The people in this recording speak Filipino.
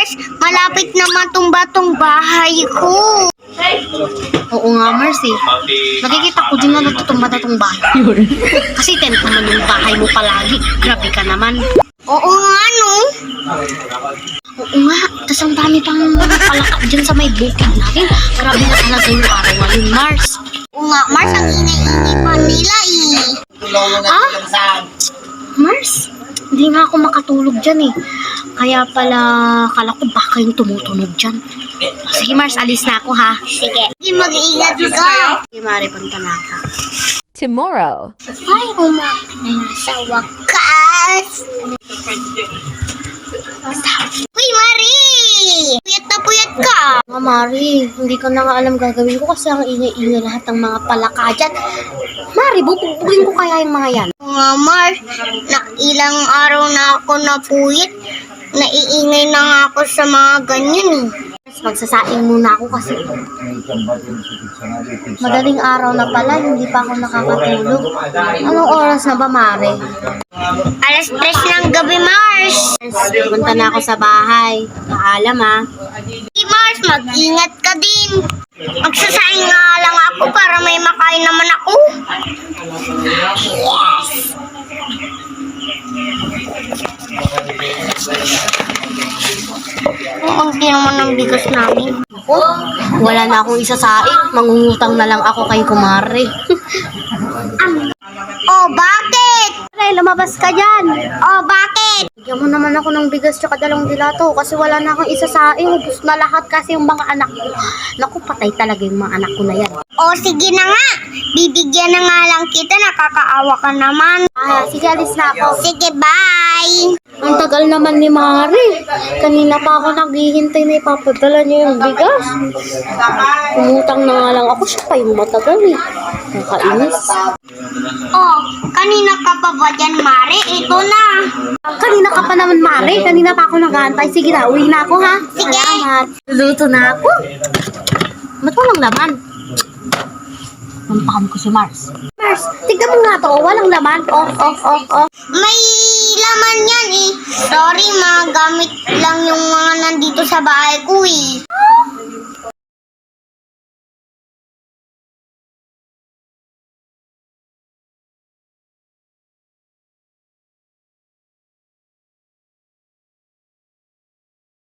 Mars, malapit na matumba tong bahay ko. Oo nga, Mars eh. Nakikita ko din na natutumba na tong bahay. Kasi tent naman yung bahay mo palagi. Grabe ka naman. Oo nga, no? Oo nga, tas ang dami pang palakad dyan sa may bukid natin. Grabe na talaga yung araw ngayon, Mars. Oo nga, Mars, ang ingay-ingay pa nila eh. Mars, hindi nga ako makatulog dyan eh. Kaya pala, kala ko baka yung tumutunog dyan. Sige Mars, alis na ako ha. Sige, mag-iingat ka. Sige Mari, punta na ako. Tomorrow. Ay, umakit na sa wakas. Uy, Marie! Puyat na puyat ka. Mga Mari, hindi ko na nga alam gagawin ko kasi ang ingay-ingay lahat ng mga palaka dyan. Mari, bubugin ko kaya yung mga yan. Nga, Mars, na ilang araw na ako napuyat. Naiingay na nga ako sa mga ganyan eh. Magsasaing muna ako kasi madaling araw na pala, hindi pa ako nakakatulog. Anong oras na ba, Mari? 3:00 ng gabi, Mars. Punta na ako sa bahay. Paalam ha. Hey, Mars, mag-ingat ka din. Magsasaing nga lang ako para may makain naman ako. Yes! Ang naman ng bigas namin. Oh, wala na akong isasaing. Mangungutang na lang ako kay Kumari. Oh, bakit? Aray, lumabas ka dyan. Oh, bakit? Bigyan mo naman ako ng bigas tsaka dalawang dilato kasi wala na akong isasaing. Ubus na lahat kasi yung mga anak ko. Naku, patay talaga yung mga anak ko na yan. Oh, sige na nga. Bibigyan na nga lang kita. Nakakaawa ka naman. Sige, alis na ako. Sige, bye. Ang tagal naman ni Mari. Kanina pa ako naghihintay na ipapadala niya yung bigas. Umutang na nga lang ako. Siya pa yung matagal eh. Nakainis. Oh, kanina ka pa ba dyan, Mare? Ito na. Kanina ka pa naman, Mari. Kanina pa ako naghahantay. Sige na, uwi na ako ha. Sige. Salamat. Luluto na ako. Ba't walang laman? Nampakan ko si Mars. Mars, tignan mo nga to. Walang laman. Oh. May laman yan eh. Sorry, mga gamit lang yung mga nandito sa bahay ko eh.